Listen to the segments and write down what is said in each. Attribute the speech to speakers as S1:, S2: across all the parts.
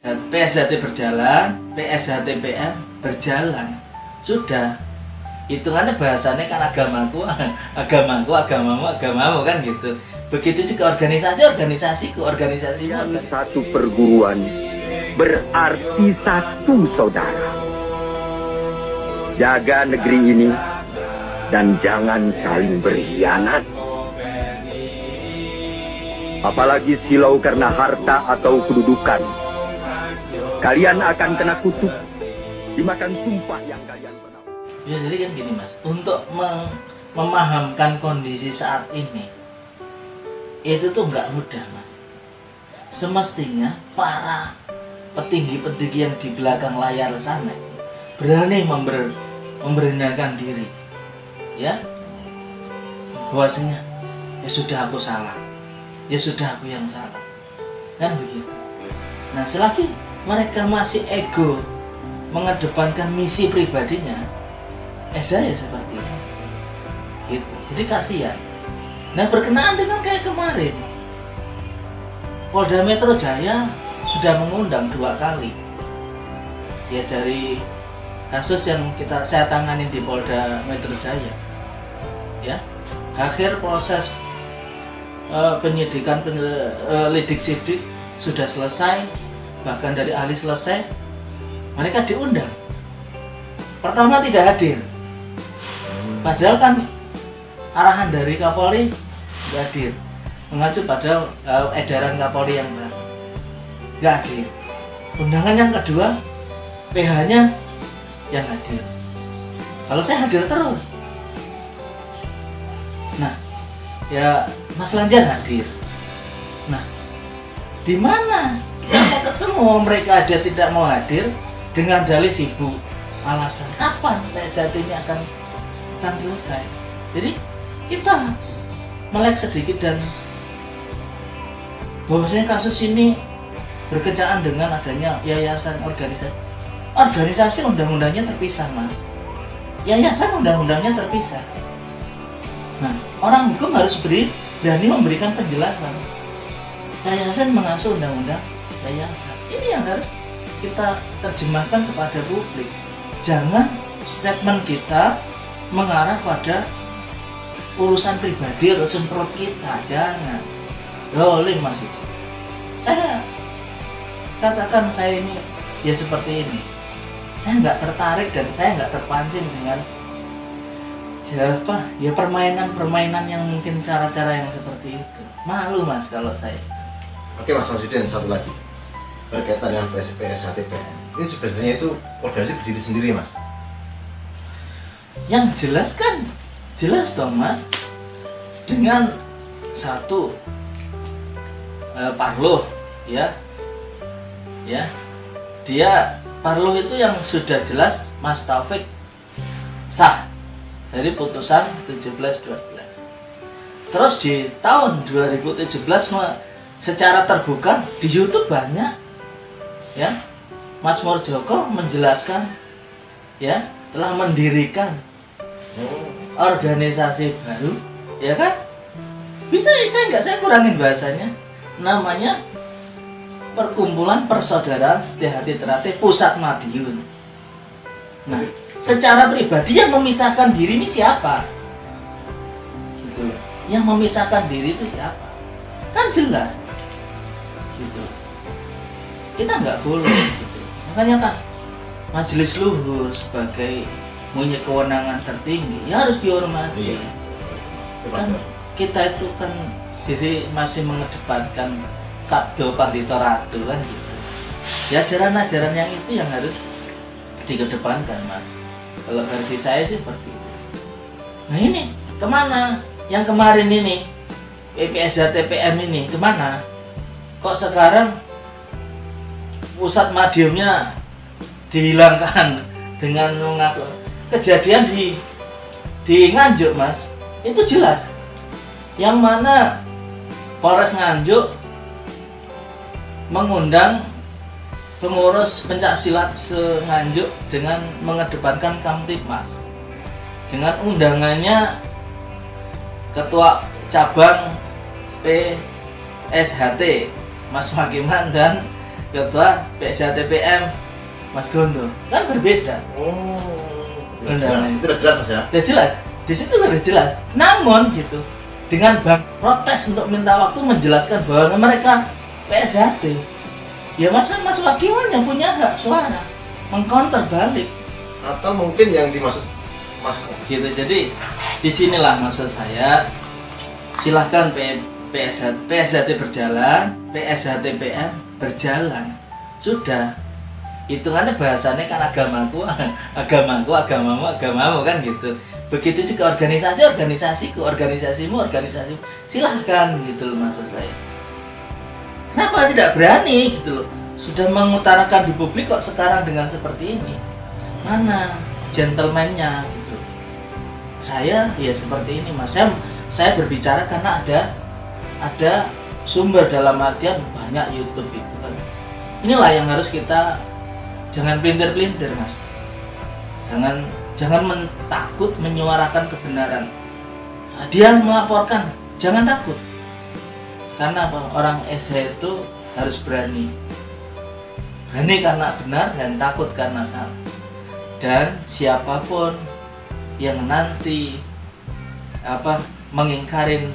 S1: PSHT berjalan, PSHT-PM berjalan. Sudah. Hitungannya bahasanya kan agamaku, agamamu kan gitu. Begitu juga organisasiku, organisasimu.
S2: Satu perguruan berarti satu saudara. Jaga negeri ini dan jangan saling berkhianat. Apalagi silau karena harta atau kedudukan. Kalian akan kena kutuk, dimakan sumpah yang kalian pernah.
S1: Ya jadi kan gini mas, untuk memahamkan kondisi saat ini itu tuh nggak mudah mas. Semestinya para petinggi-petinggi yang di belakang layar sana itu berani memberanikan diri, ya, bahwasanya ya sudah aku salah, ya sudah aku yang salah, kan begitu. Nah selagi mereka masih ego mengedepankan misi pribadinya, saya seperti ini, gitu. Jadi kasihan. Nah berkenaan dengan kayak kemarin, Polda Metro Jaya sudah mengundang 2 kali, ya dari kasus yang saya tangani di Polda Metro Jaya, ya. Akhir proses penyidikan lidik sidik sudah selesai, bahkan dari ahli selesai, mereka diundang. Pertama tidak hadir, padahal kan arahan dari Kapolri tidak hadir, mengacu pada edaran Kapolri yang baru, nggak hadir. Undangan yang kedua, PH-nya yang hadir. Kalau saya hadir terus, nah ya Mas Lanjar hadir. Nah di mana kita mau ketemu, mereka aja tidak mau hadir dengan dalih sibuk. Alasan kapan PSHT ini akan selesai. Jadi kita melek sedikit dan bahwasanya kasus ini berkenaan dengan adanya yayasan organisasi undang-undangnya terpisah mas, yayasan undang-undangnya terpisah. Nah orang hukum harus berani memberikan penjelasan. Yayasan mengasuh undang-undang yayasan, ini yang harus kita terjemahkan kepada publik. Jangan statement kita mengarah pada urusan pribadi, urusan perut kita, jangan. Rolling mas itu. Saya katakan saya ini ya seperti ini. Saya nggak tertarik dan saya nggak terpancing dengan ya permainan yang mungkin cara-cara yang seperti itu. Malu mas kalau saya.
S3: Oke Mas Samsudin, satu lagi berkaitan dengan PSHT-PM. Ini sebenarnya itu organisasi berdiri sendiri mas?
S1: Yang jelas kan jelas dong mas, dengan satu Parloh ya dia Parloh itu yang sudah jelas Mas Taufik sah dari putusan 17/12. Terus di tahun 2017 secara terbuka di YouTube banyak ya Mas Morjoko menjelaskan ya telah mendirikan organisasi baru, ya kan? Bisa saya kurangin bahasanya, namanya Perkumpulan Persaudaraan Setiahati Ternate Pusat Madiun. Nah secara pribadi yang memisahkan diri ini siapa? Gitu. Yang memisahkan diri itu siapa? Kan jelas gitu. Kita nggak boleh gitu. Makanya kan Majelis Luhur sebagai punya kewenangan tertinggi ya harus dihormati.
S3: Iya.
S1: Kan kita itu kan jadi masih mengedepankan Sabdo Pandito Ratu kan gitu. Ya ajaran-ajaran yang itu yang harus dikedepankan mas. Kalau versi saya sih seperti itu. Nah ini kemana? Yang kemarin ini PSHT-PM ini kemana? Kok sekarang pusat madiumnya dihilangkan dengan mengaku kejadian di Nganjuk mas, itu jelas yang mana Polres Nganjuk mengundang pengurus pencaksilat se-Nganjuk dengan mengedepankan Kamtibmas dengan undangannya Ketua Cabang PSHT Mas Makiman dan ketua PSHTPM Mas Gondo kan berbeda.
S3: Itu udah jelas Mas ya.
S1: Udah jelas, di situ udah jelas. Namun gitu, dengan bank protes untuk minta waktu menjelaskan bahwa mereka PSHT, ya Mas Wagiwan yang punya hak suara mengcounter balik.
S3: Atau mungkin yang dimaksud Mas
S1: Gitu. Jadi disinilah maksud saya, silahkan PSHT berjalan, PSHTPM berjalan, sudah. Hitungannya bahasanya kan agamaku, agamamu kan gitu. Begitu juga organisasiku, organisasimu, silahkan gitu loh maksud saya. Kenapa tidak berani gitu loh? Sudah mengutarakan di publik kok sekarang dengan seperti ini. Mana gentleman-nya gitu. Saya ya seperti ini Mas. Saya berbicara karena ada sumber, dalam artian banyak YouTube itu kan. Inilah yang harus kita jangan pelintir-pelintir Mas. Jangan takut menyuarakan kebenaran. Nah, dia melaporkan, jangan takut. Karena apa? Orang SH itu harus berani. Berani karena benar dan takut karena salah. Dan siapapun yang nanti mengingkarin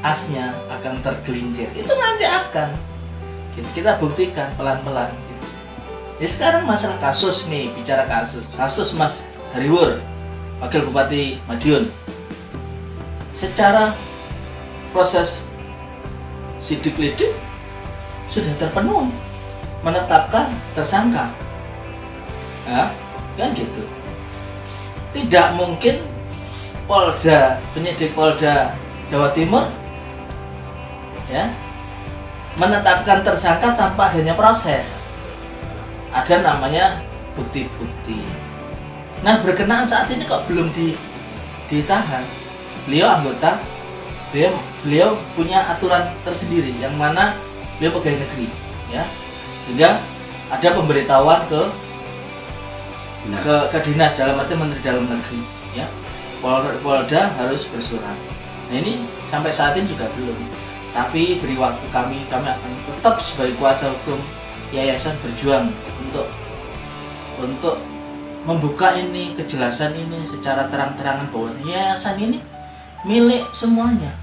S1: asnya akan tergelincir. Itu nanti akan kita buktikan pelan-pelan gitu. Ya sekarang masalah kasus nih, bicara kasus Mas Hariwur, Wakil Bupati Madiun. Secara proses sidik lidik sudah terpenuhi, menetapkan tersangka. Nah, kan gitu. Tidak mungkin penyidik Polda Jawa Timur ya menetapkan tersangka tanpa adanya proses. Ada namanya bukti-bukti. Nah, berkenaan saat ini kok belum ditahan. Beliau punya aturan tersendiri yang mana beliau pegawai negeri ya. Sehingga ada pemberitahuan ke dinas, dalam arti Menteri Dalam Negeri ya. Polda harus bersurat. Nah, ini sampai saat ini juga belum. Tapi beri waktu kami akan tetap sebagai kuasa hukum yayasan berjuang untuk membuka ini, kejelasan ini secara terang-terangan bahwa yayasan ini milik semuanya.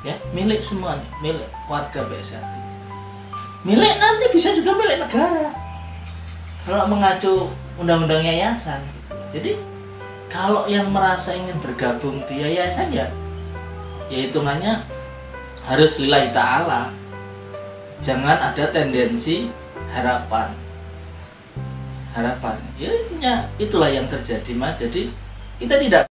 S1: Ya, milik semuanya, milik warga PSHT. Milik nanti bisa juga milik negara. Kalau mengacu undang-undang yayasan gitu. Jadi kalau yang merasa ingin bergabung di yayasan ya hitungannya harus lillahi ta'ala. Jangan ada tendensi harapan. Ya itulah yang terjadi Mas. Jadi kita tidak